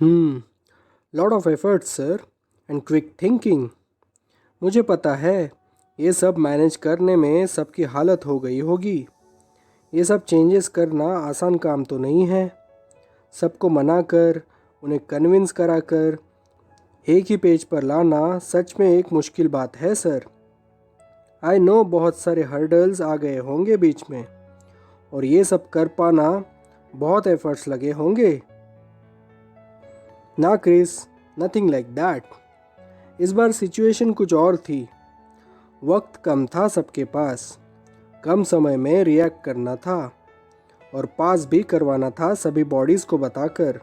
Hmm lot of effort sir and quick thinking. मुझे पता है ये सब मैनेज करने में सबकी हालत हो गई होगी। ये सब चेंजेस करना आसान काम तो नहीं है। सबको मना कर उन्हें कन्विंस करा कर एक ही पेज पर लाना सच में एक मुश्किल बात है सर। आई नो बहुत सारे हर्डल्स आ गए होंगे बीच में और ये सब कर पाना बहुत एफर्ट्स लगे होंगे। ना क्रिस, नथिंग लाइक दैट। इस बार सिचुएशन कुछ और थी। वक्त कम था सबके पास, कम समय में रिएक्ट करना था और पास भी करवाना था सभी बॉडीज़ को बताकर।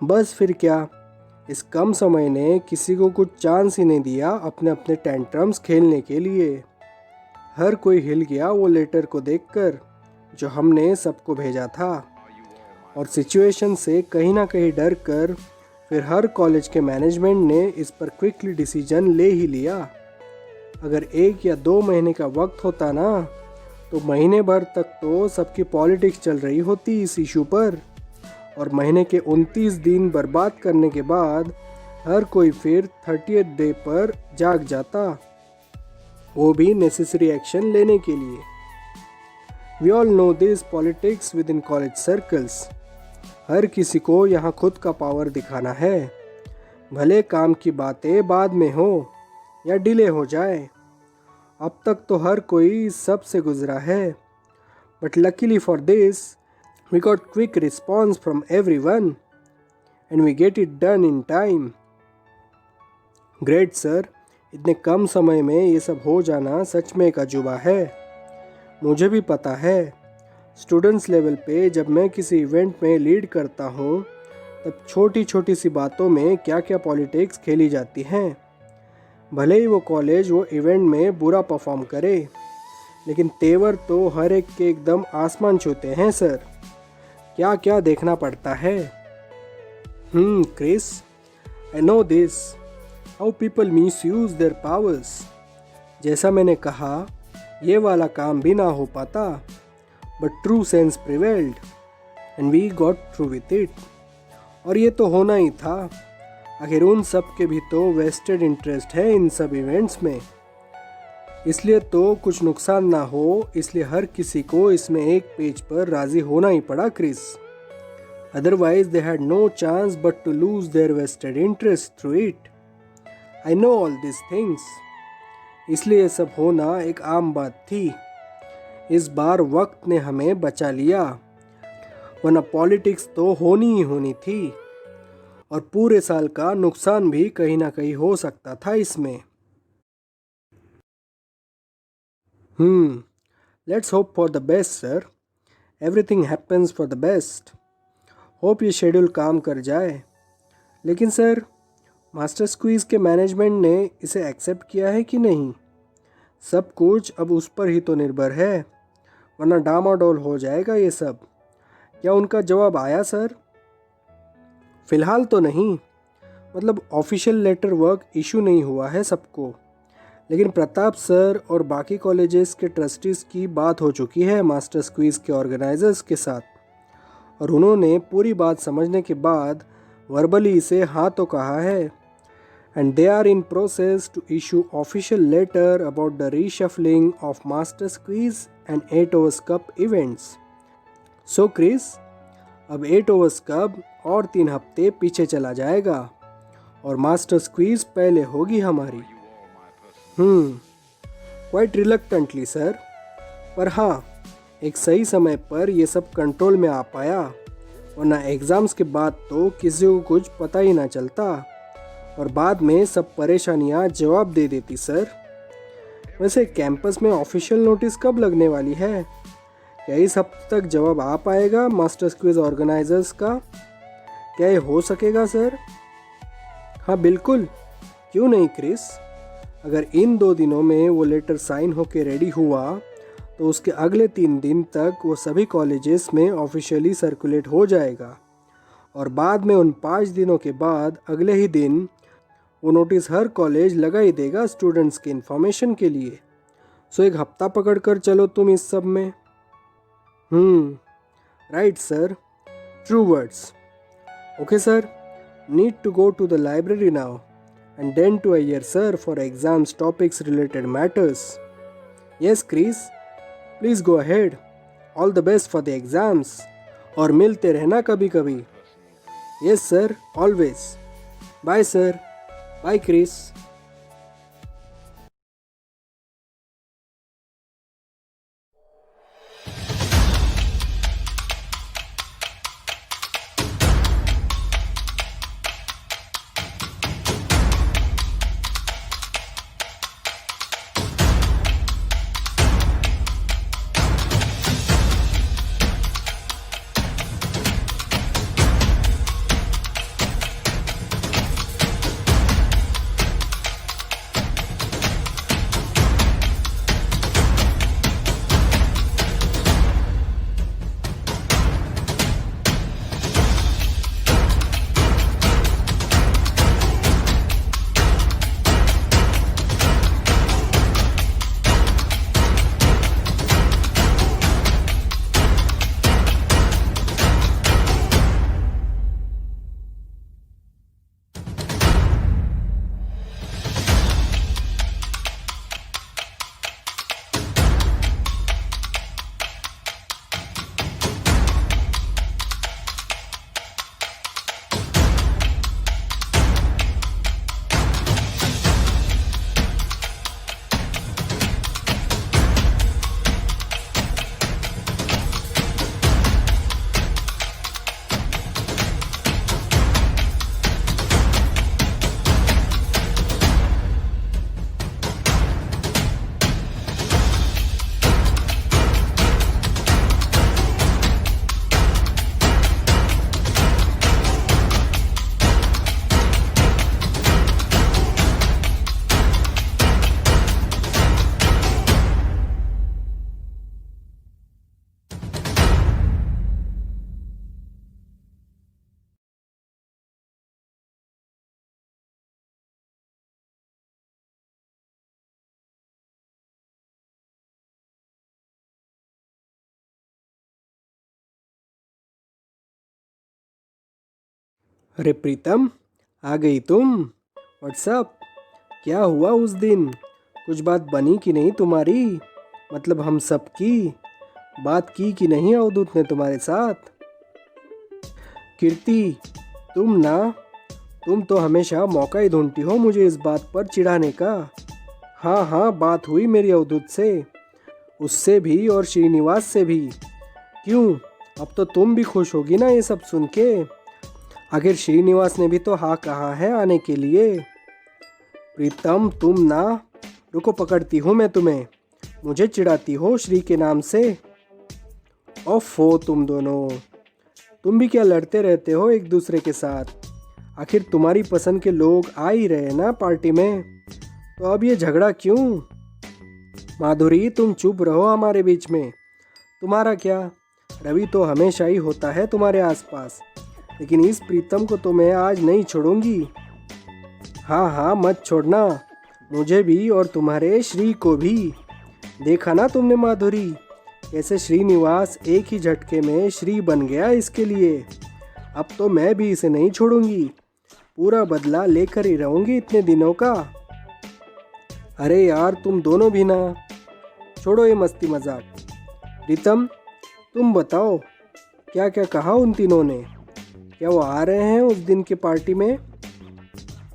बस फिर क्या, इस कम समय ने किसी को कुछ चांस ही नहीं दिया अपने अपने टेंट्रम्स खेलने के लिए। हर कोई हिल गया वो लेटर को देखकर जो हमने सबको भेजा था, और सिचुएशन से कहीं ना कहीं डर कर फिर हर कॉलेज के मैनेजमेंट ने इस पर क्विकली डिसीजन ले ही लिया। अगर 1 या 2 महीने का वक्त होता ना तो महीने भर तक तो सबकी पॉलिटिक्स चल रही होती इस इशू पर, और महीने के 29 दिन बर्बाद करने के बाद हर कोई फिर 30th डे पर जाग जाता, वो भी नेसेसरी एक्शन लेने के लिए। We all know this politics within college circles. हर किसी को यहाँ खुद का पावर दिखाना है, भले काम की बातें बाद में हो या डिले हो जाए। अब तक तो हर कोई सबसे गुजरा है, but luckily for this we got quick response from everyone and we get it done in time. Great sir, इतने कम समय में ये सब हो जाना सच में एक अजूबा है। मुझे भी पता है, स्टूडेंट्स लेवल पे जब मैं किसी इवेंट में लीड करता हूँ तब छोटी छोटी सी बातों में क्या क्या पॉलिटिक्स खेली जाती हैं। भले ही वो कॉलेज वो इवेंट में बुरा परफॉर्म करे, लेकिन तेवर तो हर एक के एकदम आसमान छूते हैं सर। क्या क्या देखना पड़ता है। Chris, I know this, how people misuse their powers. जैसा मैंने कहा, ये वाला काम भी ना हो पाता, but true sense prevailed and we got through with it. और ये तो होना ही था, आखिर उन सब के भी तो वेस्टेड इंटरेस्ट है इन सब इवेंट्स में। इसलिए तो कुछ नुकसान ना हो, इसलिए हर किसी को इसमें एक पेज पर राजी होना ही पड़ा Chris. Otherwise they had no chance but to lose their vested interest through it. I know all this things. इसलिए ये सब होना एक आम बात थी। इस बार वक्त ने हमें बचा लिया, वरना पॉलिटिक्स तो होनी ही होनी थी और पूरे साल का नुकसान भी कहीं ना कहीं हो सकता था इसमें। Let's hope for the best sir. Everything happens for the best. Hope ये शेड्यूल काम कर जाए। लेकिन सर, मास्टर्स क्विज के मैनेजमेंट ने इसे एक्सेप्ट किया है कि नहीं? सब कुछ अब उस पर ही तो निर्भर है, वरना डामाडोल हो जाएगा ये सब। क्या उनका जवाब आया सर? फ़िलहाल तो नहीं, मतलब ऑफिशियल लेटर वर्क इशू नहीं हुआ है सबको, लेकिन प्रताप सर और बाकी कॉलेजेस के ट्रस्टीज़ की बात हो चुकी है मास्टर्स क्विज़ के ऑर्गेनाइजर्स के साथ, और उन्होंने पूरी बात समझने के बाद वर्बली इसे हाँ तो कहा है। And they are in process to issue official letter about the reshuffling of Masters Quiz and 8 Overs Cup events. So Chris, अब 8 Overs Cup और 3 हफ्ते पीछे चला जाएगा और मास्टर्स क्विज पहले होगी हमारी। क्वाइट रिलक्टेंटली सर, पर हाँ, एक सही समय पर ये सब कंट्रोल में आ पाया, वरना एग्ज़ाम्स के बाद तो किसी को कुछ पता ही ना चलता और बाद में सब परेशानियां जवाब दे देती सर। वैसे कैंपस में ऑफिशियल नोटिस कब लगने वाली है? क्या इस हफ्ते तक जवाब आ पाएगा मास्टर्स क्विज ऑर्गेनाइजर्स का? क्या ये हो सकेगा सर? हाँ बिल्कुल, क्यों नहीं क्रिस। अगर इन 2 दिनों में वो लेटर साइन होके रेडी हुआ तो उसके अगले 3 दिन तक वो सभी कॉलेजेस में ऑफिशियली सर्कुलेट हो जाएगा, और बाद में उन 5 दिनों के बाद अगले ही दिन वो नोटिस हर कॉलेज लगा ही देगा स्टूडेंट्स के इन्फॉर्मेशन के लिए। सो एक हफ्ता पकड़ कर चलो तुम इस सब में। Right sir, true words. Okay sir, need to go to the library now and then to Iyer sir for exams topics related matters. Yes, Chris, please go ahead. All the best for the exams. और मिलते रहना कभी कभी. Yes sir, always. Bye sir. Bye Chris. अरे प्रीतम, आ गई तुम. WhatsApp, क्या हुआ उस दिन? कुछ बात बनी कि नहीं तुम्हारी? मतलब हम सब की बात की कि नहीं अवधूत ने तुम्हारे साथ? कीर्ति, तुम तो हमेशा मौका ही ढूंढती हो मुझे इस बात पर चिढ़ाने का. हाँ हाँ, बात हुई मेरी अवधूत से, उससे भी और श्रीनिवास से भी. क्यों, अब तो तुम भी खुश होगी ना ये सब सुन के? आखिर श्रीनिवास ने भी तो हाँ कहा है आने के लिए. प्रीतम तुम ना, रुको पकड़ती हूँ मैं तुम्हें. मुझे चिढ़ाती हो श्री के नाम से. ओफो तुम दोनों, तुम भी क्या लड़ते रहते हो एक दूसरे के साथ? आखिर तुम्हारी पसंद के लोग आ ही रहे ना पार्टी में, तो अब ये झगड़ा क्यों? माधुरी तुम चुप रहो हमारे बीच में. तुम्हारा क्या, रवि तो हमेशा ही होता है तुम्हारे आसपास, लेकिन इस प्रीतम को तो मैं आज नहीं छोड़ूंगी. हाँ हाँ मत छोड़ना, मुझे भी और तुम्हारे श्री को भी. देखा ना तुमने माधुरी, कैसे श्रीनिवास एक ही झटके में श्री बन गया इसके लिए. अब तो मैं भी इसे नहीं छोड़ूंगी, पूरा बदला लेकर ही रहूंगी इतने दिनों का. अरे यार तुम दोनों भी ना, छोड़ो ये मस्ती मजाक. प्रीतम तुम बताओ, क्या क्या कहा उन तीनों ने? क्या वो आ रहे हैं उस दिन के पार्टी में?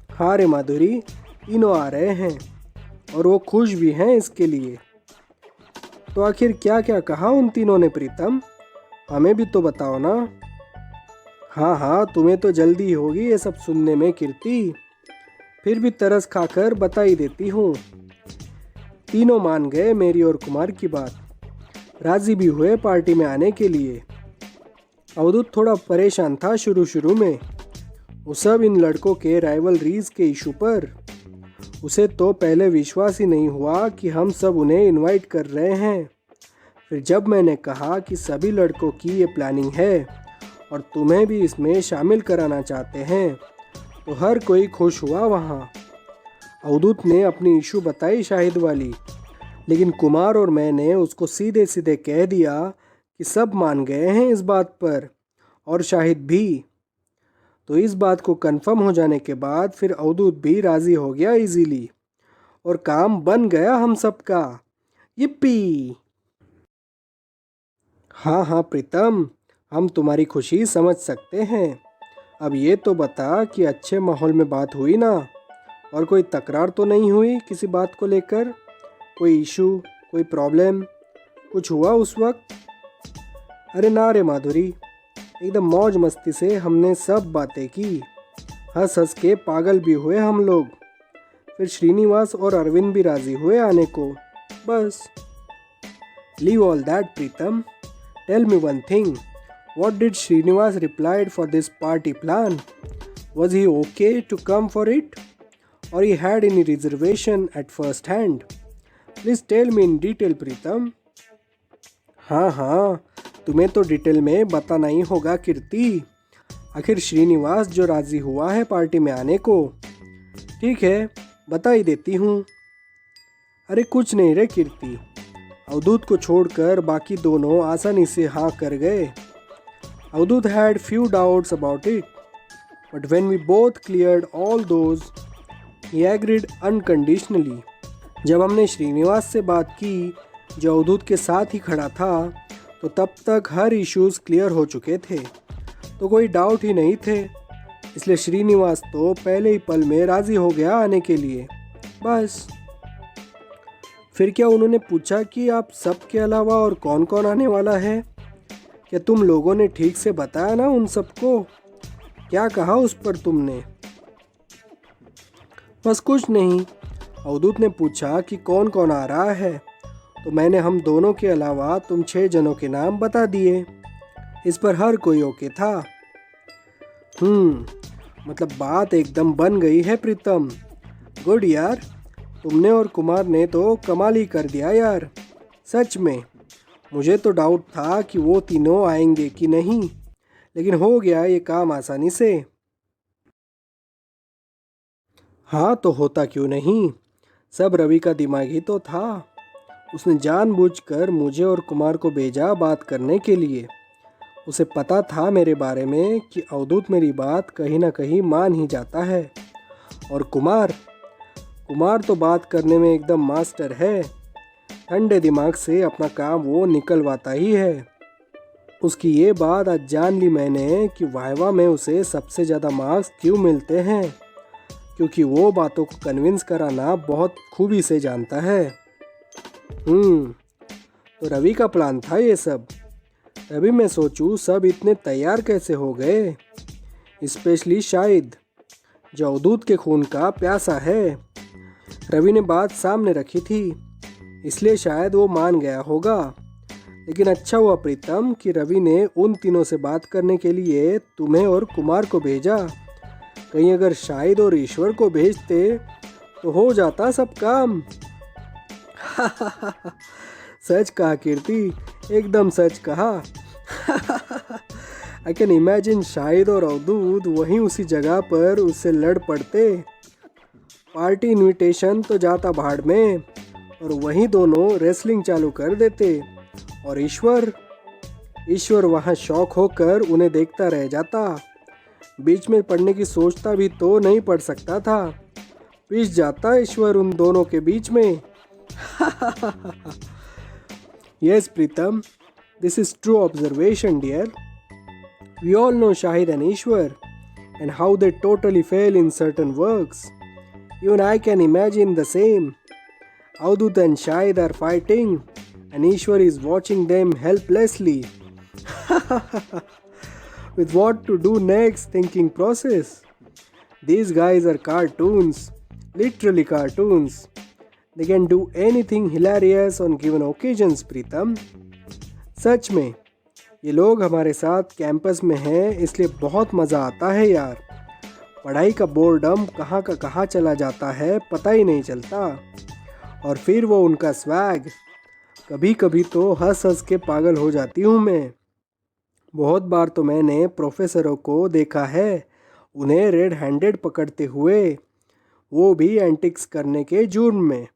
हाँ रे माधुरी, तीनों आ रहे हैं और वो खुश भी हैं इसके लिए. तो आखिर क्या क्या कहा उन तीनों ने प्रीतम? हमें भी तो बताओ ना. हाँ हाँ, तुम्हें तो जल्दी होगी ये सब सुनने में कीर्ति, फिर भी तरस खाकर बता ही देती हूँ. तीनों मान गए मेरी और कुमार की बात, राजी भी हुए पार्टी में आने के लिए. अवधूत थोड़ा परेशान था शुरू में, वो सब इन लड़कों के राइवलरीज के इशू पर. उसे तो पहले विश्वास ही नहीं हुआ कि हम सब उन्हें इनवाइट कर रहे हैं. फिर जब मैंने कहा कि सभी लड़कों की ये प्लानिंग है और तुम्हें भी इसमें शामिल कराना चाहते हैं, तो हर कोई खुश हुआ वहाँ. अवधूत ने अपनी इशू बताई शाहिद वाली, लेकिन कुमार और मैंने उसको सीधे सीधे कह दिया कि सब मान गए हैं इस बात पर, और शाहिद भी. तो इस बात को कंफर्म हो जाने के बाद फिर अवधूत भी राज़ी हो गया इजीली, और काम बन गया हम सबका। yippee! हाँ हाँ प्रीतम, हम तुम्हारी खुशी समझ सकते हैं। अब ये तो बता कि अच्छे माहौल में बात हुई ना, और कोई तकरार तो नहीं हुई किसी बात को लेकर? कोई इशू, कोई प्रॉब्लम, कुछ हुआ उस वक्त? अरे ना रे माधुरी, एकदम मौज मस्ती से हमने सब बातें की, हंस हंस के पागल भी हुए हम लोग। फिर श्रीनिवास और अरविंद भी राजी हुए आने को, बस। Leave all that Pritam, tell me one thing, what did Srinivas replied for this party plan? Was he okay to come for it? Or he had any reservation at first hand? Please tell me in detail, Pritam. हाँ हाँ, तुम्हें तो detail में बताना ही होगा कीर्ति। आखिर श्रीनिवास जो राजी हुआ है पार्टी में आने को। ठीक है, बता ही देती हूँ। अरे कुछ नहीं रे कीर्ति, अवधूत को छोड़कर बाकी दोनों आसानी से हाँ कर गए। Avadhoot had few doubts about it, but when we both cleared all those, he agreed unconditionally. जब हमने श्रीनिवास से बात की, जो अवधूत के साथ ही खड़ा था, तो तब तक हर इश्यूज क्लियर हो चुके थे, तो कोई डाउट ही नहीं थे। इसलिए श्रीनिवास तो पहले ही पल में राज़ी हो गया आने के लिए, बस। फिर क्या उन्होंने पूछा कि आप सबके अलावा और कौन कौन आने वाला है? क्या तुम लोगों ने ठीक से बताया ना उन सबको? क्या कहा उस पर तुमने? बस कुछ नहीं, अवधूत ने पूछा कि कौन कौन आ रहा है, तो मैंने हम दोनों के अलावा तुम 6 जनों के नाम बता दिए। इस पर हर कोई ओके था। मतलब बात एकदम बन गई है प्रीतम। गुड यार, तुमने और कुमार ने तो कमाल ही कर दिया यार, सच में। मुझे तो डाउट था कि वो तीनों आएंगे कि नहीं, लेकिन हो गया ये काम आसानी से। हाँ तो होता क्यों नहीं, सब रवि का दिमाग ही तो था। उसने जानबूझकर मुझे और कुमार को भेजा बात करने के लिए। उसे पता था मेरे बारे में कि अवधूत मेरी बात कहीं ना कहीं मान ही जाता है। और कुमार तो बात करने में एकदम मास्टर है। ठंडे दिमाग से अपना काम वो निकलवाता ही है। उसकी ये बात आज जान ली मैंने कि वाइवा में उसे सबसे ज़्यादा मार्क्स क्यों मिलते हैं, क्योंकि वो बातों को कन्विंस कराना बहुत खूबी से जानता है। तो रवि का प्लान था ये सब। तभी मैं सोचूं सब इतने तैयार कैसे हो गए, स्पेशली शाहिद जो अवधूत के खून का प्यासा है। रवि ने बात सामने रखी थी, इसलिए शायद वो मान गया होगा। लेकिन अच्छा हुआ प्रीतम कि रवि ने उन तीनों से बात करने के लिए तुम्हें और कुमार को भेजा। कहीं अगर शाहिद और ईश्वर को भेजते तो हो जाता सब काम। सच कहा कीर्ति, एकदम सच कहा। आई कैन इमेजिन शाहिद और अवधूत वहीं उसी जगह पर उससे लड़ पड़ते। पार्टी इनविटेशन तो जाता भाड़ में, और वहीं दोनों रेसलिंग चालू कर देते। और ईश्वर वहाँ शौक होकर उन्हें देखता रह जाता। बीच में पड़ने की सोचता भी तो नहीं पड़ सकता था, पिस जाता ईश्वर उन दोनों के बीच में। Yes Pritam, this is true observation dear. We all know Shahid and Ishwar and how they totally fail in certain works. Even I can imagine the same. Avadhoot and Shahid are fighting and Ishwar is watching them helplessly. With what to do next thinking process. These guys are cartoons, literally cartoons. They can do anything hilarious on given occasions, प्रीतम। सच में ये लोग हमारे साथ campus में हैं, इसलिए बहुत मज़ा आता है यार। पढ़ाई का बोर्डम कहाँ का कहाँ चला जाता है पता ही नहीं चलता। और फिर वो उनका स्वैग, कभी कभी तो हंस हंस के पागल हो जाती हूँ मैं। बहुत बार तो मैंने प्रोफेसरों को देखा है उन्हें रेड हैंडेड पकड़ते हुए, वो भी एंटिक्स करने के जुर्म में।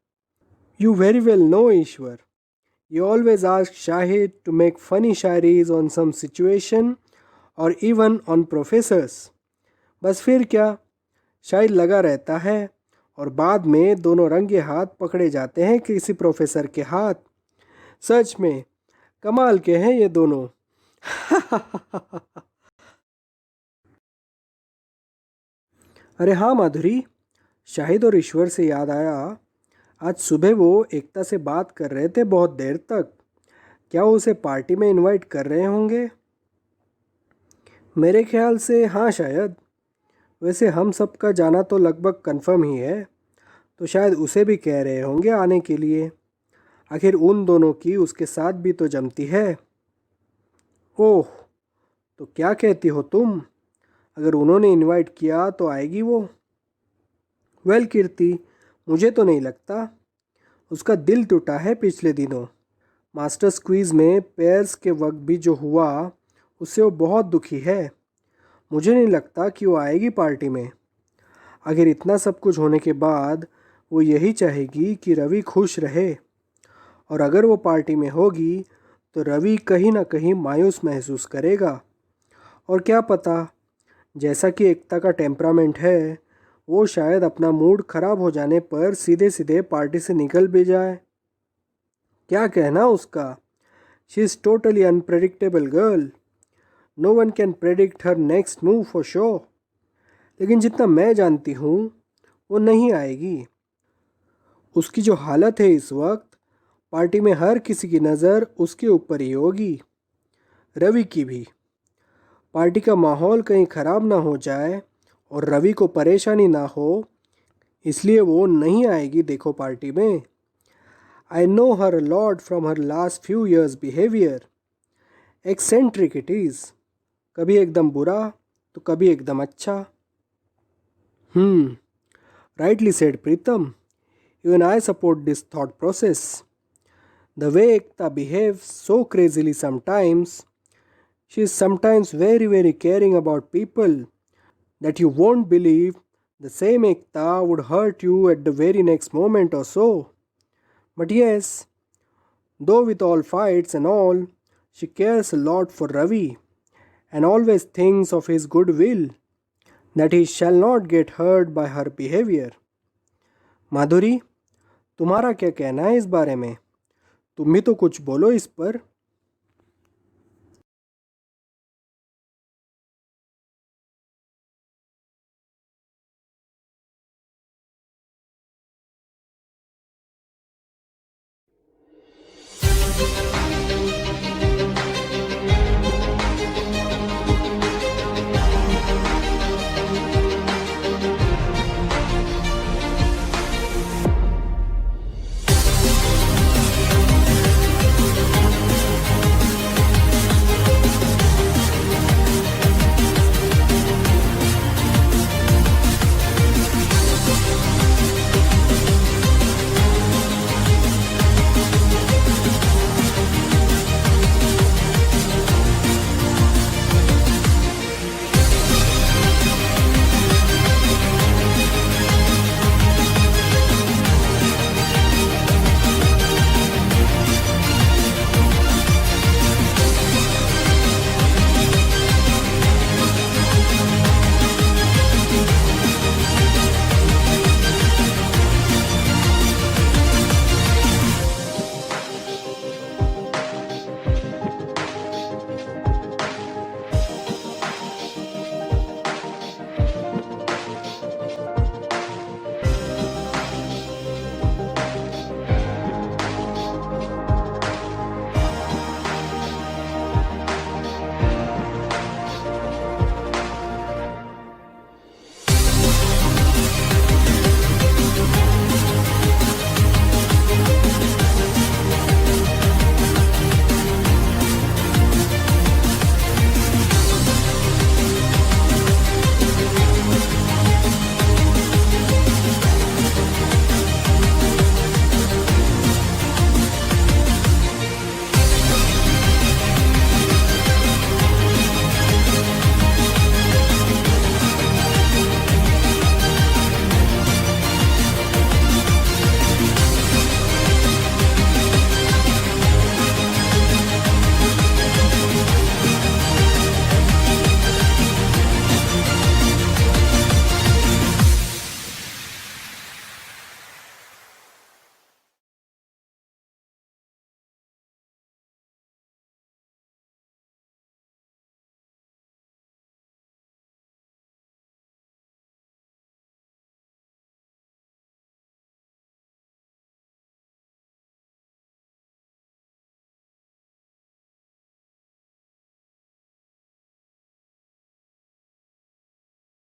You very well know Ishwar. You always ask Shahid to make funny shairis on some situation or even on professors. बस फिर क्या, शायद लगा रहता है और बाद में दोनों रंगे हाथ पकड़े जाते हैं किसी प्रोफेसर के हाथ। सच में कमाल के हैं ये दोनों। अरे हाँ माधुरी, शाहिद और ईश्वर से याद आया, आज सुबह वो एकता से बात कर रहे थे बहुत देर तक। क्या वो उसे पार्टी में इनवाइट कर रहे होंगे? मेरे ख्याल से हाँ शायद। वैसे हम सबका जाना तो लगभग कंफर्म ही है, तो शायद उसे भी कह रहे होंगे आने के लिए। आखिर उन दोनों की उसके साथ भी तो जमती है। ओह, तो क्या कहती हो तुम? अगर उन्होंने इनवाइट किया तो आएगी वो? वेल कीर्ति, मुझे तो नहीं लगता। उसका दिल टूटा है पिछले दिनों। मास्टर्स क्विज़ में पेयर्स के वक्त भी जो हुआ, उससे वो बहुत दुखी है। मुझे नहीं लगता कि वो आएगी पार्टी में। आखिर इतना सब कुछ होने के बाद वो यही चाहेगी कि रवि खुश रहे, और अगर वो पार्टी में होगी तो रवि कहीं ना कहीं मायूस महसूस करेगा। और क्या पता, जैसा कि एकता का टेम्परामेंट है, वो शायद अपना मूड खराब हो जाने पर सीधे सीधे पार्टी से निकल भी जाए। क्या कहना उसका? She is totally unpredictable girl. No one can predict her next move for sure. लेकिन जितना मैं जानती हूँ, वो नहीं आएगी। उसकी जो हालत है इस वक्त, पार्टी में हर किसी की नज़र उसके ऊपर ही होगी, रवि की भी। पार्टी का माहौल कहीं ख़राब ना हो जाए और रवि को परेशानी ना हो, इसलिए वो नहीं आएगी देखो पार्टी में। I know her lot from her last few years behaviour. Eccentric it is. कभी एकदम बुरा तो कभी एकदम अच्छा। हम्म, rightly said Pritam. Even I support this thought process. The way Ekta behaves so crazily sometimes, she is sometimes very caring about people that you won't believe the same Ekta would hurt you at the very next moment or so. But yes, though with all fights and all, she cares a lot for Ravi and always thinks of his goodwill, that he shall not get hurt by her behavior. माधुरी, तुम्हारा क्या कहना है इस बारे में? तुम भी तो कुछ बोलो इस पर।